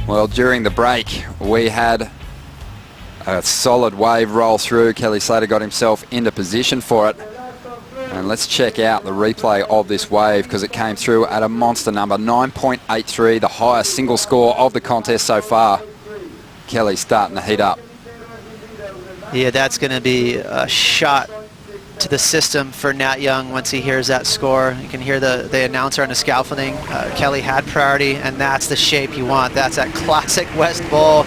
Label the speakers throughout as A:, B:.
A: Well, during the break, we had a solid wave roll through. Kelly Slater got himself into position for it. And let's check out the replay of this wave because it came through at a monster number, 9.83, the highest single score of the contest so far. Kelly's starting to heat up.
B: Yeah, that's going to be a shot to the system for Nat Young once he hears that score. You can hear the announcer on the scaffolding. Kelly had priority, and that's the shape you want. That's that classic West Bowl,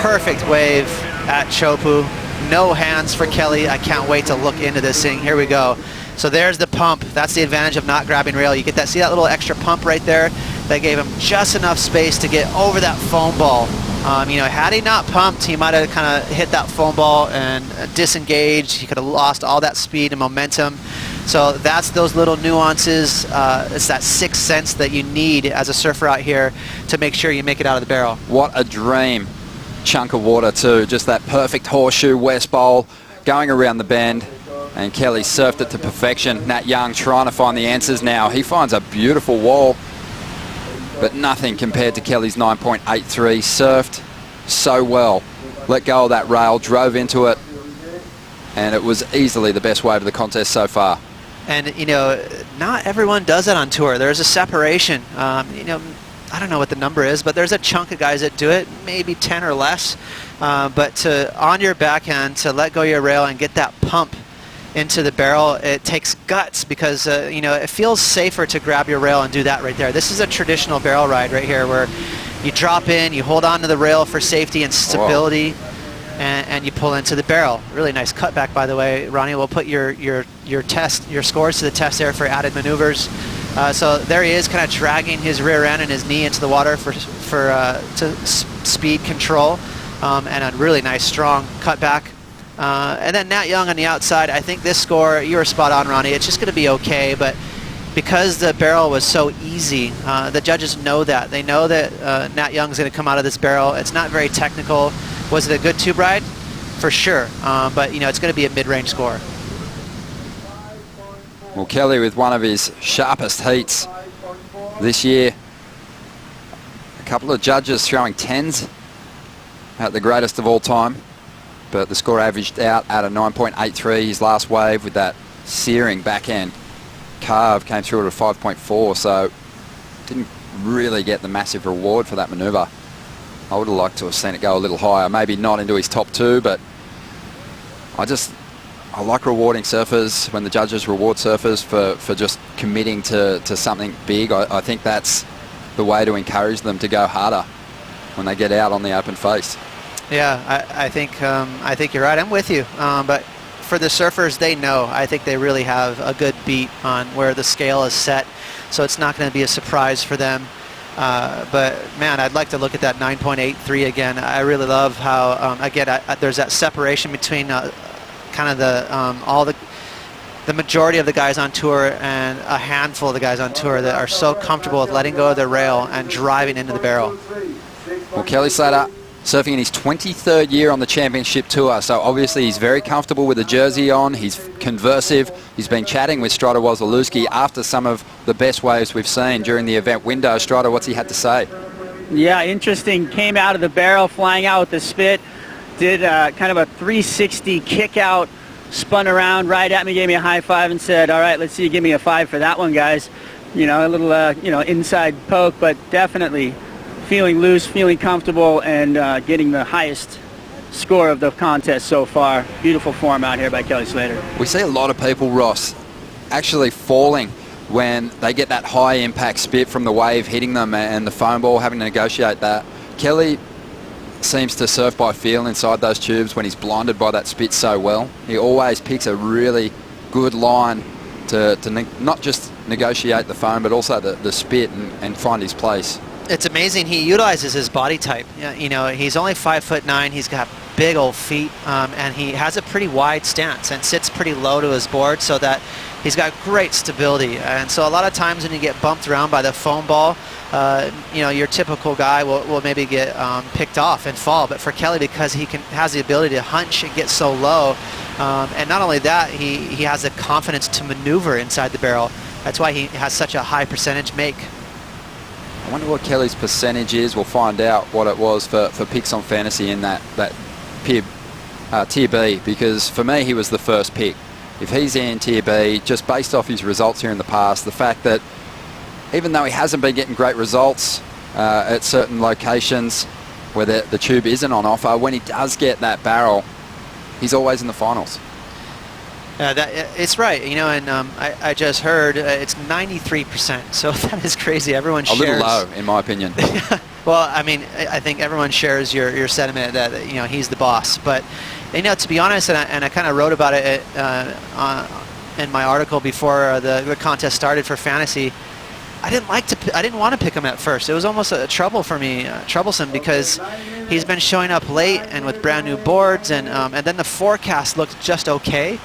B: perfect wave at Chopu. No hands for Kelly. I can't wait to look into this thing. Here we go. So there's the pump. That's the advantage of not grabbing rail. You get that, see that little extra pump right there? That gave him just enough space to get over that foam ball. You know, had he not pumped, he might have kind of hit that foam ball and disengaged. He could have lost all that speed and momentum. So that's those little nuances. It's that sixth sense that you need as a surfer out here to make sure you make it out of the barrel. What
A: a dream chunk of water too. Just that perfect horseshoe West Bowl going around the bend. And Kelly surfed it to perfection. Nat Young trying to find the answers now. He finds a beautiful wall, but nothing compared to Kelly's 9.83. Surfed so well. Let go of that rail, drove into it, and it was easily the best wave of the contest so far.
B: And, you know, not everyone does it on tour. There's a separation. You know, I don't know what the number is, but there's a chunk of guys that do it, maybe 10 or less. But to, on your backhand, to let go of your rail and get that pump into the barrel, it takes guts because, you know, it feels safer to grab your rail and do that right there. This is a traditional barrel ride right here where you drop in, you hold on to the rail for safety and stability, and you pull into the barrel. Really nice cutback, by the way. Ronnie will put your scores to the test there for added maneuvers. So there he is, kind of dragging his rear end and his knee into the water to speed control, and a really nice strong cutback. And then Nat Young on the outside. I think this score, you were spot on, Ronnie. It's just going to be okay, but because the barrel was so easy, the judges know that. They know that Nat Young's going to come out of this barrel. It's not very technical. Was it a good tube ride? For sure. But, you know, it's going to be a mid-range score.
A: Well, Kelly with one of his sharpest heats this year. A couple of judges throwing 10s at the greatest of all time. But the score averaged out at a 9.83. His last wave with that searing backhand carve came through at a 5.4, so didn't really get the massive reward for that manoeuvre. I would have liked to have seen it go a little higher, maybe not into his top two, but I like rewarding surfers when the judges reward surfers for just committing to something big. I think that's the way to encourage them to go harder when they get out on the open face.
B: Yeah, I think you're right. I'm with you. But for the surfers, they know. I think they really have a good beat on where the scale is set, so it's not going to be a surprise for them. But man, I'd like to look at that 9.83 again. I really love how again there's that separation between kind of the majority of the guys on tour and a handful of the guys on tour that are so comfortable with letting go of their rail and driving into the barrel.
A: Well, Kelly Slater surfing in his 23rd year on the championship tour, so obviously he's very comfortable with the jersey on. He's conversive. He's been chatting with Strider Wozalewski after some of the best waves we've seen during the event window. Strider, what's he had to say?
C: Yeah, interesting. Came out of the barrel, flying out with the spit. Did kind of a 360 kick out, spun around right at me, gave me a high five and said, all right, let's see you give me a 5 for that one, guys. You know, a little, you know, inside poke, but definitely feeling loose, feeling comfortable, and getting the highest score of the contest so far. Beautiful form out here by Kelly Slater.
A: We see a lot of people, Ross, actually falling when they get that high impact spit from the wave hitting them and the foam ball having to negotiate that. Kelly seems to surf by feel inside those tubes when he's blinded by that spit so well. He always picks a really good line to not just negotiate the foam, but also the spit and find his place.
B: It's amazing. He utilizes his body type. You know, he's only 5'9". He's got big old feet, and he has a pretty wide stance and sits pretty low to his board, so that he's got great stability. And so a lot of times when you get bumped around by the foam ball, you know, your typical guy will maybe get picked off and fall. But for Kelly, because he has the ability to hunch and get so low, and not only that, he has the confidence to maneuver inside the barrel. That's why he has such a high percentage make.
A: wonder what Kelly's percentage is. We'll find out what it was for picks on fantasy in that Tier B, because for me he was the first pick. If he's in Tier B, just based off his results here in the past, the fact that even though he hasn't been getting great results at certain locations where the tube isn't on offer, when he does get that barrel, he's always in the finals.
B: It's right, you know, and I just heard it's 93%, so that is crazy. Everyone shares.
A: A little low, in my opinion.
B: Well, I mean, I think everyone shares your sentiment that, you know, he's the boss. But, you know, to be honest, and I kind of wrote about it in my article before the contest started for fantasy. I didn't want to pick him at first. It was almost a trouble for me, troublesome, because he's been showing up late and with brand new boards, and then the forecast looked just okay.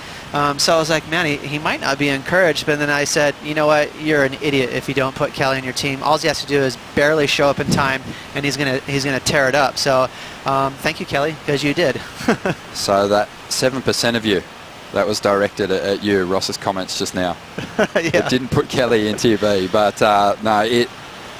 B: So I was like, man, he might not be encouraged. But then I said, you know what, you're an idiot if you don't put Kelly on your team. All he has to do is barely show up in time, and he's gonna tear it up. So thank you, Kelly, because you did.
A: So that 7% of you, that was directed at you, Ross's comments just now.
B: Yeah.
A: It didn't put Kelly in Tier B, but no,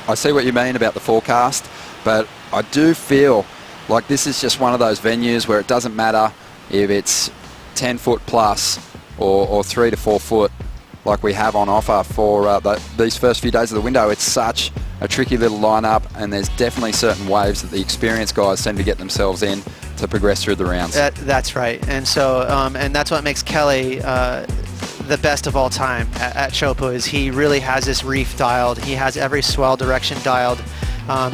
A: I see what you mean about the forecast, but I do feel like this is just one of those venues where it doesn't matter if it's 10 foot plus or 3 to 4 foot like we have on offer for these first few days of the window. It's such a tricky little lineup, and there's definitely certain waves that the experienced guys tend to get themselves in to progress through the rounds.
B: That's right, and so and that's what makes Kelly the best of all time at Chopu, is he really has this reef dialed. He has every swell direction dialed.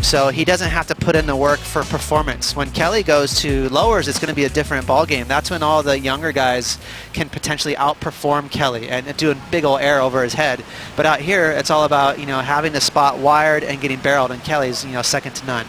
B: So he doesn't have to put in the work for performance. When Kelly goes to lowers, it's going to be a different ball game. That's when all the younger guys can potentially outperform Kelly and do a big old air over his head. But out here, it's all about, you know, having the spot wired and getting barreled, and Kelly's, you know, second to none.